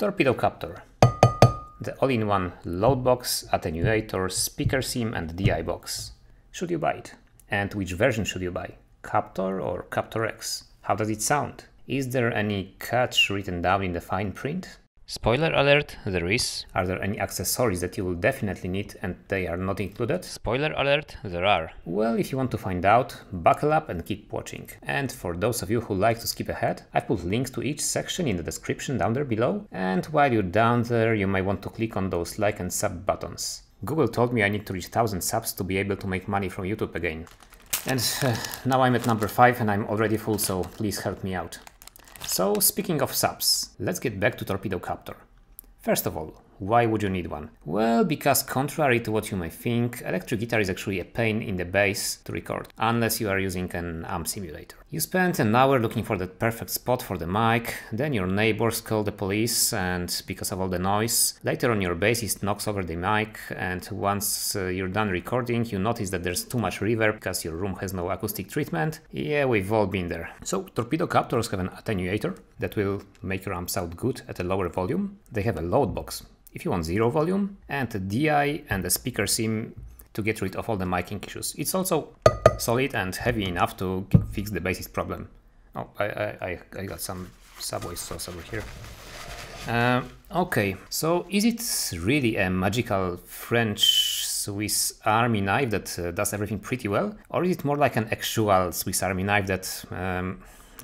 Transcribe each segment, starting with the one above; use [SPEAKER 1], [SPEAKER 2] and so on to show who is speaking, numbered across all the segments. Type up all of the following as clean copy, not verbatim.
[SPEAKER 1] Torpedo Captor, the all-in-one Loadbox, attenuator, speaker sim and DI box. Should you buy it? And which version should you buy? Captor or Captor X? How does it sound? Is there any catch written down in the fine print?
[SPEAKER 2] Spoiler alert, there is.
[SPEAKER 1] Are there any accessories that you will definitely need and they are not included?
[SPEAKER 2] Spoiler alert, there are.
[SPEAKER 1] Well, if you want to find out, buckle up and keep watching. And for those of you who like to skip ahead, I've put links to each section in the description down there below. And while you're down there, you might want to click on those like and sub buttons. Google told me I need to reach 1000 subs to be able to make money from YouTube again. And now I'm at number 5 and I'm already full, so please help me out. So, speaking of subs, let's get back to Torpedo Captor. First of all, why would you need one? Well, because contrary to what you may think, electric guitar is actually a pain in the bass to record, unless you are using an amp simulator. You spend an hour looking for the perfect spot for the mic, then your neighbors call the police and because of all the noise, later on your bassist knocks over the mic, and once you're done recording you notice that there's too much reverb because your room has no acoustic treatment. Yeah, we've all been there. So Torpedo Captors have an attenuator that will make your amp sound good at a lower volume. They have a Loadbox if you want zero volume, and a DI and a speaker sim to get rid of all the miking issues. It's also solid and heavy enough to fix the bassist problem. Oh, I got some Subway sauce over here. Okay, so is it really a magical French Swiss Army knife that does everything pretty well? Or is it more like an actual Swiss Army knife that,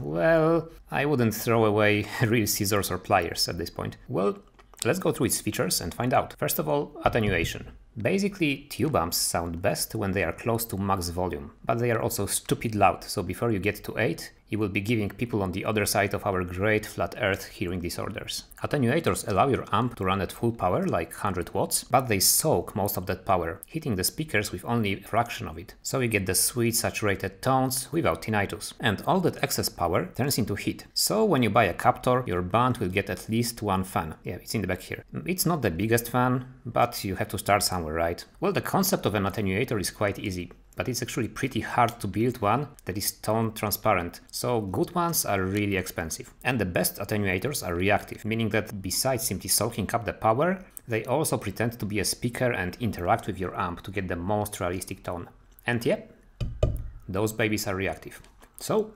[SPEAKER 1] well, I wouldn't throw away real scissors or pliers at this point. Well, let's go through its features and find out. First of all, attenuation. Basically, tube amps sound best when they are close to max volume, but they are also stupid loud, so before you get to 8, you will be giving people on the other side of our great flat earth hearing disorders. Attenuators allow your amp to run at full power, like 100 watts, but they soak most of that power, hitting the speakers with only a fraction of it. So you get the sweet saturated tones without tinnitus. And all that excess power turns into heat. So when you buy a Captor, your band will get at least one fan. Yeah, it's in the back here. It's not the biggest fan, but you have to start somewhere, right? Well, the concept of an attenuator is quite easy, but it's actually pretty hard to build one that is tone transparent, so good ones are really expensive. And the best attenuators are reactive, meaning that besides simply soaking up the power, they also pretend to be a speaker and interact with your amp to get the most realistic tone. And yep, those babies are reactive. So,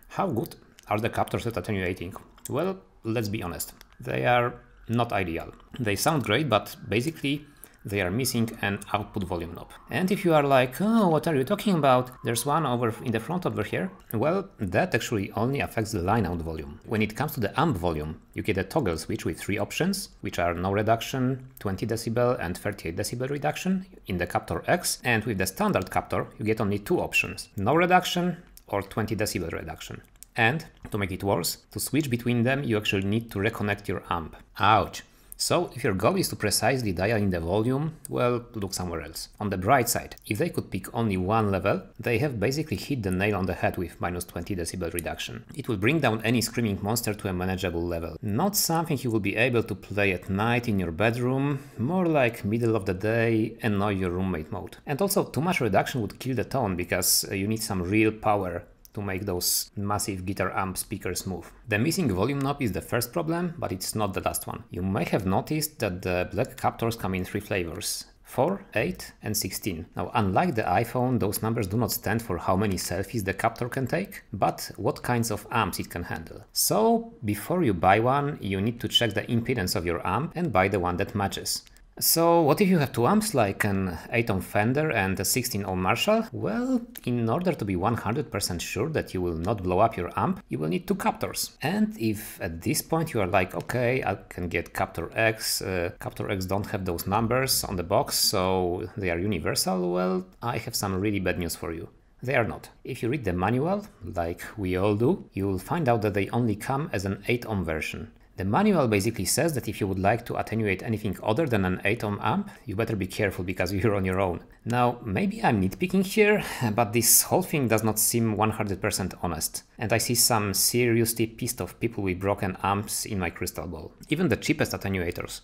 [SPEAKER 1] how good are the Captors at attenuating? Well, let's be honest, they are not ideal. They sound great, but basically they are missing an output volume knob. And if you are like, oh, what are you talking about? There's one over in the front over here. Well, that actually only affects the line out volume. When it comes to the amp volume, you get a toggle switch with 3 options, which are no reduction, 20 decibel and 38 decibel reduction in the Captor X. And with the standard Captor, you get only 2 options, no reduction or 20 decibel reduction. And to make it worse, to switch between them, you actually need to reconnect your amp. Ouch. So, if your goal is to precisely dial in the volume, well, look somewhere else. On the bright side, if they could pick only one level, they have basically hit the nail on the head with minus 20 decibel reduction. It will bring down any screaming monster to a manageable level. Not something you will be able to play at night in your bedroom, more like middle of the day, annoy your roommate mode. And also, too much reduction would kill the tone, because you need some real power to make those massive guitar amp speakers move. The missing volume knob is the first problem, but it's not the last one. You may have noticed that the black Captors come in 3 flavors. 4, 8 and 16. Now, unlike the iPhone, those numbers do not stand for how many selfies the Captor can take, but what kinds of amps it can handle. So, before you buy one, you need to check the impedance of your amp and buy the one that matches. So what if you have 2 amps, like an 8-ohm Fender and a 16-ohm Marshall? Well, in order to be 100% sure that you will not blow up your amp, you will need 2 Captors. And if at this point you are like, okay, I can get Captor X, Captor X don't have those numbers on the box, so they are universal, well, I have some really bad news for you. They are not. If you read the manual, like we all do, you will find out that they only come as an 8-ohm version. The manual basically says that if you would like to attenuate anything other than an 8-ohm amp, you better be careful because you're on your own. Now, maybe I'm nitpicking here, but this whole thing does not seem 100% honest. And I see some seriously pissed off people with broken amps in my crystal ball. Even the cheapest attenuators,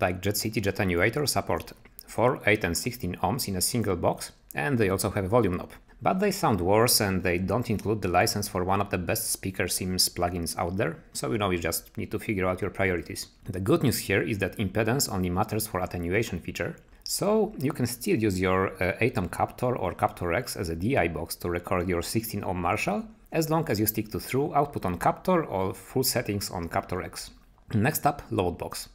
[SPEAKER 1] like Jet City Attenuator, support 4, 8 and 16 ohms in a single box, and they also have a volume knob. but they sound worse and they don't include the license for one of the best speaker sims plugins out there, so you just need to figure out your priorities. The good news here is that impedance only matters for attenuation feature, so you can still use your Atom Captor or Captor X as a DI box to record your 16 ohm Marshall, as long as you stick to through output on Captor or full settings on Captor X. Next up, Loadbox.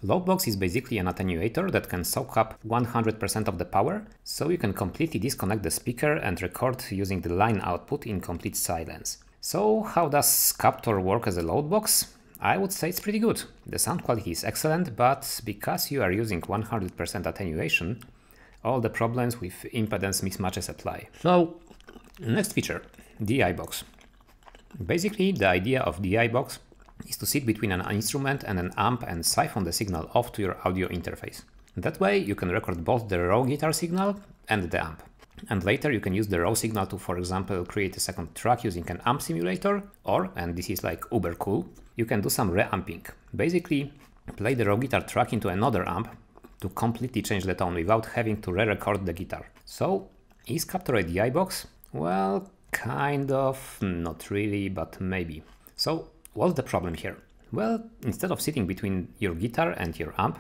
[SPEAKER 1] Loadbox is basically an attenuator that can soak up 100% of the power, so you can completely disconnect the speaker and record using the line output in complete silence. So how does Captor work as a Loadbox? I would say it's pretty good. The sound quality is excellent, but because you are using 100% attenuation, all the problems with impedance mismatches apply. So, next feature, DI box. Basically, the idea of DI box is to sit between an instrument and an amp and siphon the signal off to your audio interface. That way you can record both the raw guitar signal and the amp. And later you can use the raw signal to, for example, create a second track using an amp simulator, or, and this is like uber cool, you can do some reamping. Basically, play the raw guitar track into another amp to completely change the tone without having to re-record the guitar. So, is Captor a DI box? Well, kind of, not really, but maybe. So, what's the problem here? Well, instead of sitting between your guitar and your amp,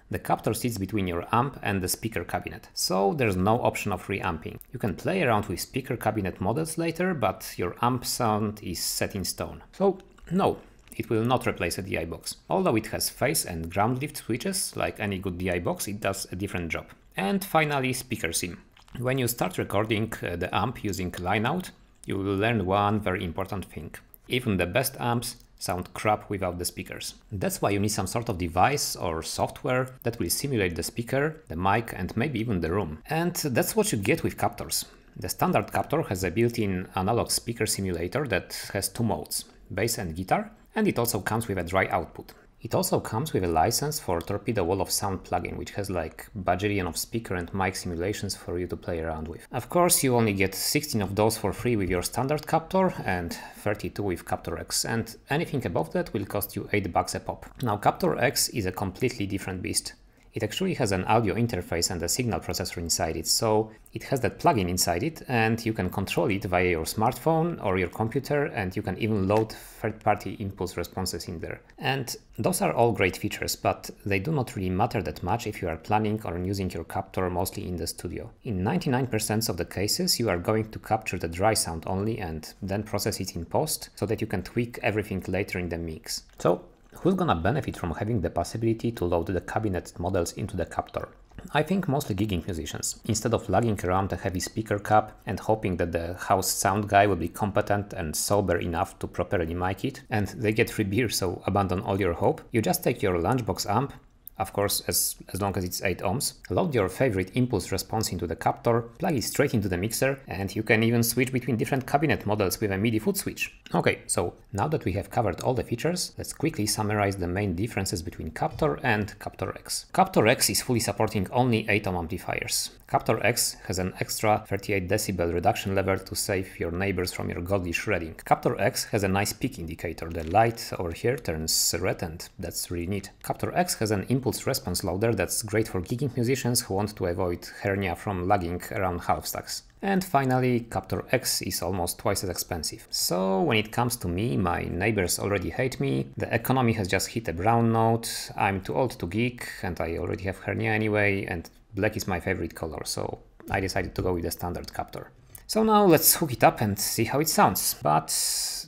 [SPEAKER 1] the Captor sits between your amp and the speaker cabinet, so there's no option of reamping. You can play around with speaker cabinet models later, but your amp sound is set in stone. So, no, it will not replace a DI box. Although it has phase and ground lift switches, like any good DI box, it does a different job. And finally, speaker sim. When you start recording the amp using line out, you will learn one very important thing. Even the best amps sound crap without the speakers. That's why you need some sort of device or software that will simulate the speaker, the mic, and maybe even the room. And that's what you get with Captors. The standard Captor has a built-in analog speaker simulator that has two modes, bass and guitar, and it also comes with a dry output. It also comes with a license for Torpedo Wall of Sound plugin, which has like bajillion of speaker and mic simulations for you to play around with. Of course, you only get 16 of those for free with your standard Captor and 32 with Captor X, and anything above that will cost you $8 a pop. Now, Captor X is a completely different beast. It actually has an audio interface and a signal processor inside it, so it has that plugin inside it, and you can control it via your smartphone or your computer, and you can even load third-party impulse responses in there. And those are all great features, but they do not really matter that much if you are planning on using your Captor mostly in the studio. In 99% of the cases, you are going to capture the dry sound only and then process it in post, so that you can tweak everything later in the mix. So, who's gonna benefit from having the possibility to load the cabinet models into the Captor? I think mostly gigging musicians. Instead of lugging around a heavy speaker cab and hoping that the house sound guy will be competent and sober enough to properly mic it, and they get free beer, so abandon all your hope, you just take your lunchbox amp, of course as long as it's 8 ohms, load your favorite impulse response into the Captor, plug it straight into the mixer, and you can even switch between different cabinet models with a MIDI foot switch. Okay, so now that we have covered all the features, let's quickly summarize the main differences between Captor and Captor X. Captor X is fully supporting only 8 ohm amplifiers. Captor X has an extra 38 decibel reduction level to save your neighbors from your godly shredding. Captor X has a nice peak indicator. The light over here turns red, and that's really neat. Captor X has an impulse response loader that's great for gigging musicians who want to avoid hernia from lugging around half stacks. And finally, Captor X is almost twice as expensive. So when it comes to me, my neighbors already hate me, the economy has just hit a brown note, I'm too old to gig, and I already have hernia anyway, and black is my favorite color, so I decided to go with the standard Captor. So now let's hook it up and see how it sounds. But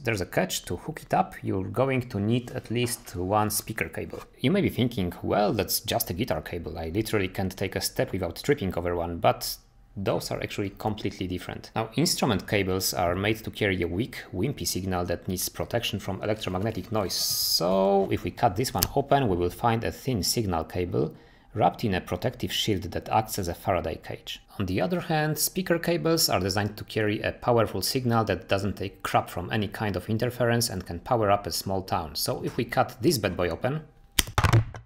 [SPEAKER 1] there's a catch. To hook it up, you're going to need at least one speaker cable. You may be thinking, well, that's just a guitar cable. I literally can't take a step without tripping over one, but those are actually completely different. Now, instrument cables are made to carry a weak, wimpy signal that needs protection from electromagnetic noise. So if we cut this one open, we will find a thin signal cable wrapped in a protective shield that acts as a Faraday cage. On the other hand, speaker cables are designed to carry a powerful signal that doesn't take crap from any kind of interference and can power up a small town. So if we cut this bad boy open,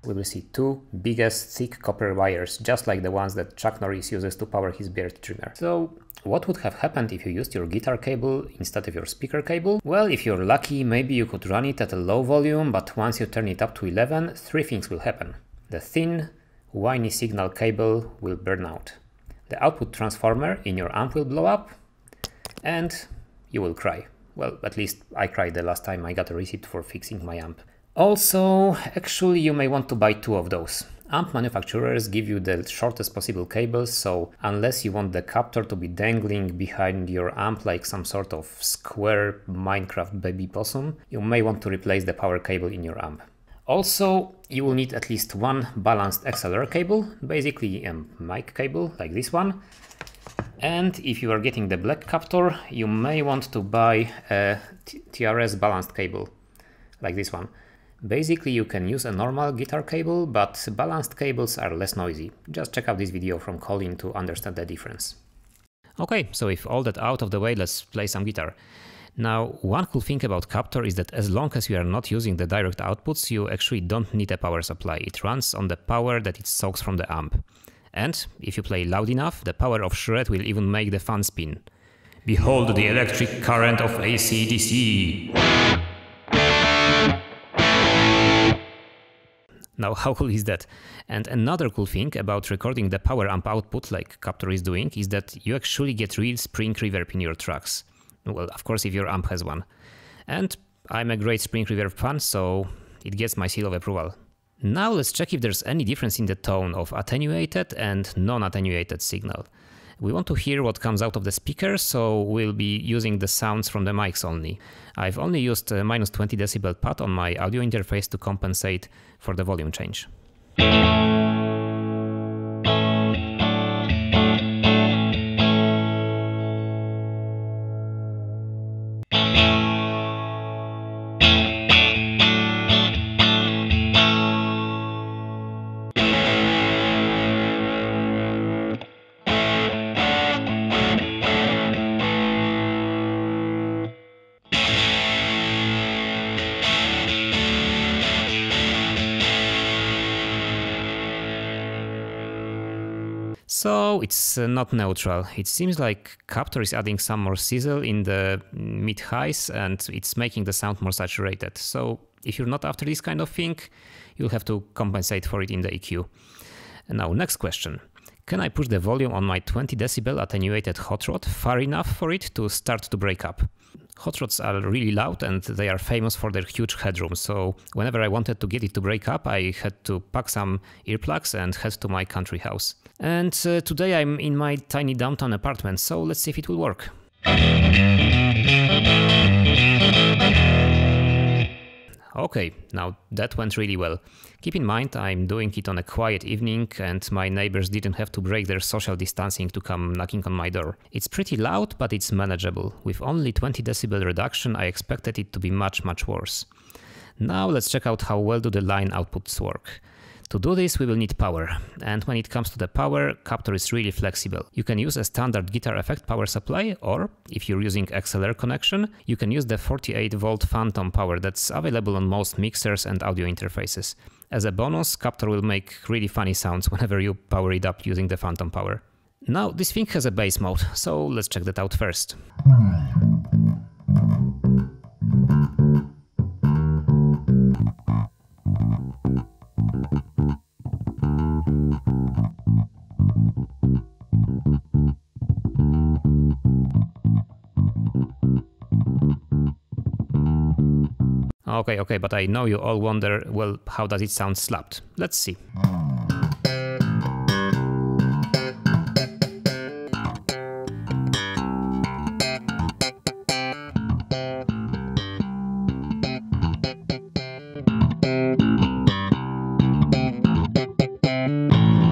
[SPEAKER 1] we will see two biggest thick copper wires, just like the ones that Chuck Norris uses to power his beard trimmer. So what would have happened if you used your guitar cable instead of your speaker cable? Well, if you're lucky, maybe you could run it at a low volume, but once you turn it up to 11, three things will happen. The thin, whiny signal cable will burn out. The output transformer in your amp will blow up, and you will cry. Well, at least I cried the last time I got a receipt for fixing my amp. Also, actually you may want to buy 2 of those. Amp manufacturers give you the shortest possible cables, so unless you want the Captor to be dangling behind your amp like some sort of square Minecraft baby possum, you may want to replace the power cable in your amp. Also, you will need at least 1 balanced XLR cable, basically a mic cable like this one. And if you are getting the black Captor, you may want to buy a TRS balanced cable like this one. Basically, you can use a normal guitar cable, but balanced cables are less noisy. Just check out this video from Colin to understand the difference. Okay, so with all that out of the way, let's play some guitar. Now, one cool thing about Captor is that as long as you are not using the direct outputs, you actually don't need a power supply. It runs on the power that it soaks from the amp. And if you play loud enough, the power of shred will even make the fan spin. Behold the electric current of AC/DC. Now, how cool is that? And another cool thing about recording the power amp output like Captor is doing is that you actually get real spring reverb in your tracks. Well, of course, if your amp has one. And I'm a great spring reverb fan, so it gets my seal of approval. Now let's check if there's any difference in the tone of attenuated and non-attenuated signal. We want to hear what comes out of the speaker, so we'll be using the sounds from the mics only. I've only used a minus 20 decibel pad on my audio interface to compensate for the volume change. So it's not neutral. It seems like Captor is adding some more sizzle in the mid-highs and it's making the sound more saturated. So if you're not after this kind of thing, you'll have to compensate for it in the EQ. And now, next question. Can I push the volume on my 20 decibel attenuated hot rod far enough for it to start to break up? Hot rods are really loud and they are famous for their huge headroom, so whenever I wanted to get it to break up, I had to pack some earplugs and head to my country house. And today I'm in my tiny downtown apartment, so let's see if it will work. Okay, now that went really well. Keep in mind I'm doing it on a quiet evening and my neighbors didn't have to break their social distancing to come knocking on my door. It's pretty loud, but it's manageable. With only 20 decibel reduction, I expected it to be much worse. Now let's check out how well do the line outputs work. To do this, we will need power, and when it comes to the power, Captor is really flexible. You can use a standard guitar effect power supply, or if you're using XLR connection, you can use the 48 volt phantom power that's available on most mixers and audio interfaces. As a bonus, Captor will make really funny sounds whenever you power it up using the phantom power. Now, this thing has a bass mode, so let's check that out first. Okay, but I know you all wonder, well, how does it sound slapped? Let's see.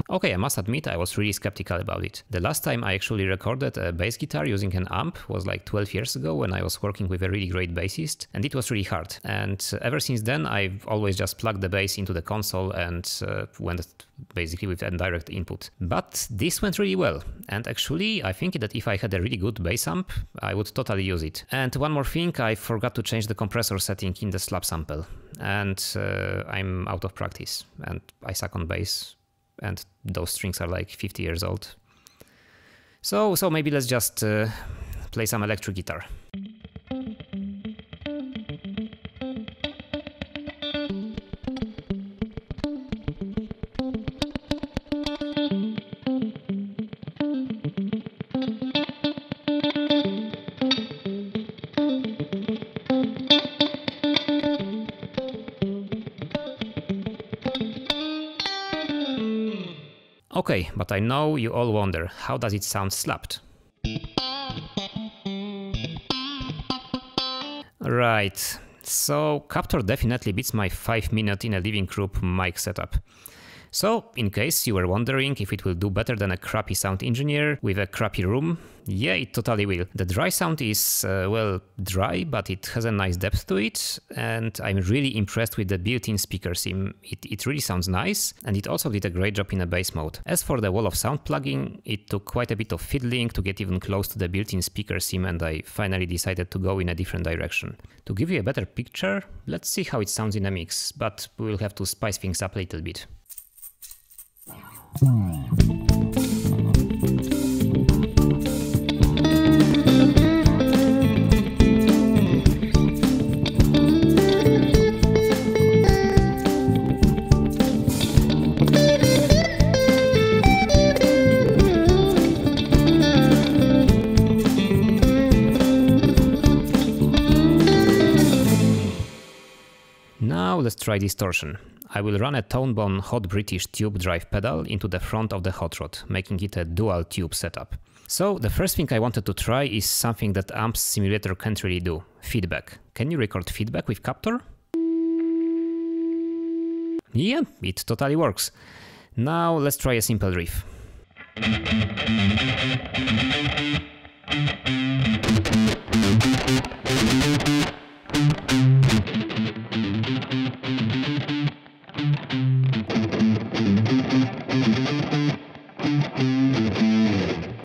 [SPEAKER 1] Okay, I must admit I was really skeptical about it. The last time I actually recorded a bass guitar using an amp was like 12 years ago when I was working with a really great bassist, and it was really hard. And ever since then I've always just plugged the bass into the console and went basically with a direct input. But this went really well, and actually I think that if I had a really good bass amp, I would totally use it. And one more thing, I forgot to change the compressor setting in the slap sample, and I'm out of practice, and I suck on bass. And those strings are like 50 years old. So maybe let's just play some electric guitar. Okay, but I know you all wonder, how does it sound slapped? Right, so Captor definitely beats my 5-minute in a living room mic setup. So, in case you were wondering if it will do better than a crappy sound engineer with a crappy room, yeah, it totally will. The dry sound is, well, dry, but it has a nice depth to it, and I'm really impressed with the built-in speaker sim. It really sounds nice, and it also did a great job in a bass mode. As for the wall of sound plugin, it took quite a bit of fiddling to get even close to the built-in speaker sim, and I finally decided to go in a different direction. To give you a better picture, let's see how it sounds in a mix, but we'll have to spice things up a little bit. Now let's try distortion. I will run a tone-bone hot British tube drive pedal into the front of the hot rod, making it a dual tube setup. So the first thing I wanted to try is something that Amps Simulator can't really do: feedback. Can you record feedback with Captor? Yeah, it totally works. Now let's try a simple riff.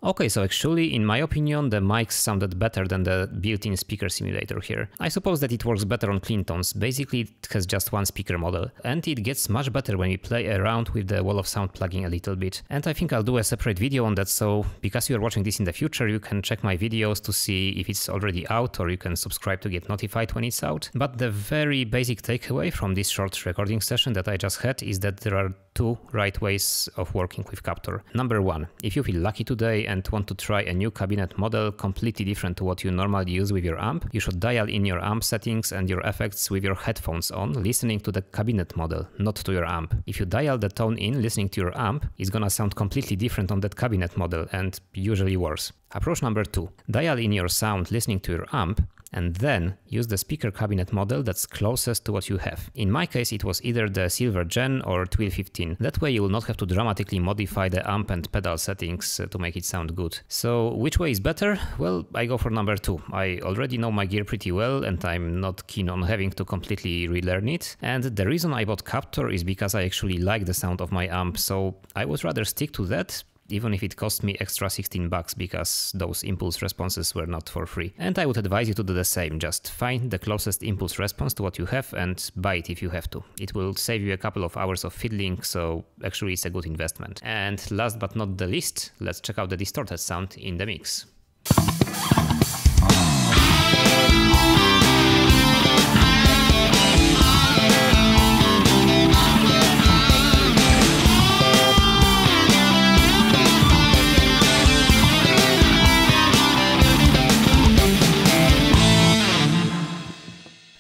[SPEAKER 1] Okay, so actually, in my opinion, the mics sounded better than the built-in speaker simulator here. I suppose that it works better on clean tones. Basically, it has just one speaker model, and it gets much better when we play around with the wall of sound plugin a little bit. And I think I'll do a separate video on that, so because you are watching this in the future, you can check my videos to see if it's already out, or you can subscribe to get notified when it's out. But the very basic takeaway from this short recording session that I just had is that there are two right ways of working with Captor. Number one, if you feel lucky today and want to try a new cabinet model completely different to what you normally use with your amp, you should dial in your amp settings and your effects with your headphones on, listening to the cabinet model, not to your amp. If you dial the tone in listening to your amp, it's gonna sound completely different on that cabinet model, and usually worse. Approach number two, dial in your sound listening to your amp, and then use the speaker cabinet model that's closest to what you have. In my case, it was either the Silver Gen or Twill 15. That way you will not have to dramatically modify the amp and pedal settings to make it sound good. So which way is better? Well, I go for number two. I already know my gear pretty well, and I'm not keen on having to completely relearn it. And the reason I bought Captor is because I actually like the sound of my amp, so I would rather stick to that, even if it cost me extra $16 because those impulse responses were not for free. And I would advise you to do the same, just find the closest impulse response to what you have and buy it if you have to. It will save you a couple of hours of fiddling, so actually it's a good investment. And last but not the least, let's check out the distorted sound in the mix.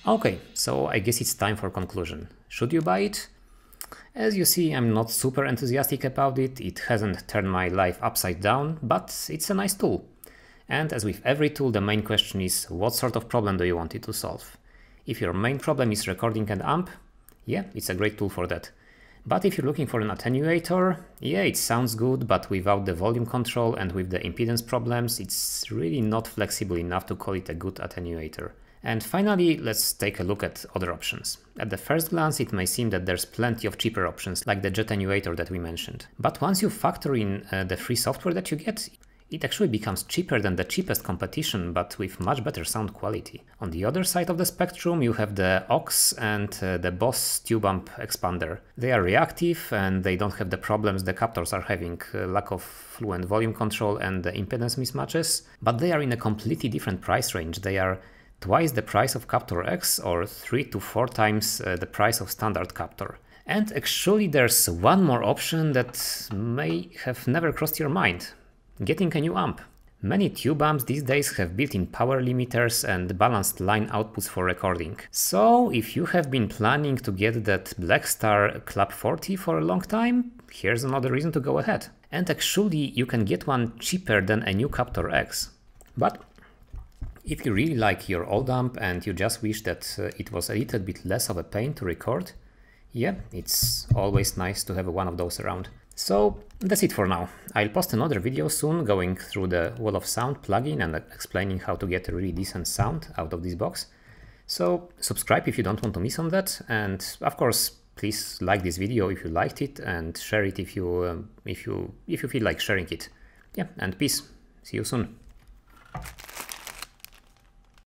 [SPEAKER 1] Okay, so I guess it's time for conclusion. Should you buy it? As you see, I'm not super enthusiastic about it. It hasn't turned my life upside down, but it's a nice tool. And as with every tool, the main question is, what sort of problem do you want it to solve? If your main problem is recording an amp, yeah, it's a great tool for that. But if you're looking for an attenuator, yeah, it sounds good, but without the volume control and with the impedance problems, it's really not flexible enough to call it a good attenuator. And finally, let's take a look at other options. At the first glance, it may seem that there's plenty of cheaper options, like the Attenuator that we mentioned. But once you factor in the free software that you get, it actually becomes cheaper than the cheapest competition, but with much better sound quality. On the other side of the spectrum, you have the Aux and the Boss Tube Amp Expander. They are reactive and they don't have the problems the Captors are having, lack of fluent volume control and the impedance mismatches, but they are in a completely different price range. They are twice the price of Captor X or 3 to 4 times the price of standard Captor. And actually there's one more option that may have never crossed your mind: getting a new amp. Many tube amps these days have built-in power limiters and balanced line outputs for recording. So if you have been planning to get that Blackstar Club 40 for a long time, here's another reason to go ahead. And actually you can get one cheaper than a new Captor X. But if you really like your old amp and you just wish that it was a little bit less of a pain to record, yeah, it's always nice to have one of those around. So that's it for now. I'll post another video soon going through the Wall of Sound plugin and explaining how to get a really decent sound out of this box. So subscribe if you don't want to miss on that, and of course please like this video if you liked it and share it if you feel like sharing it. Yeah, and peace. See you soon.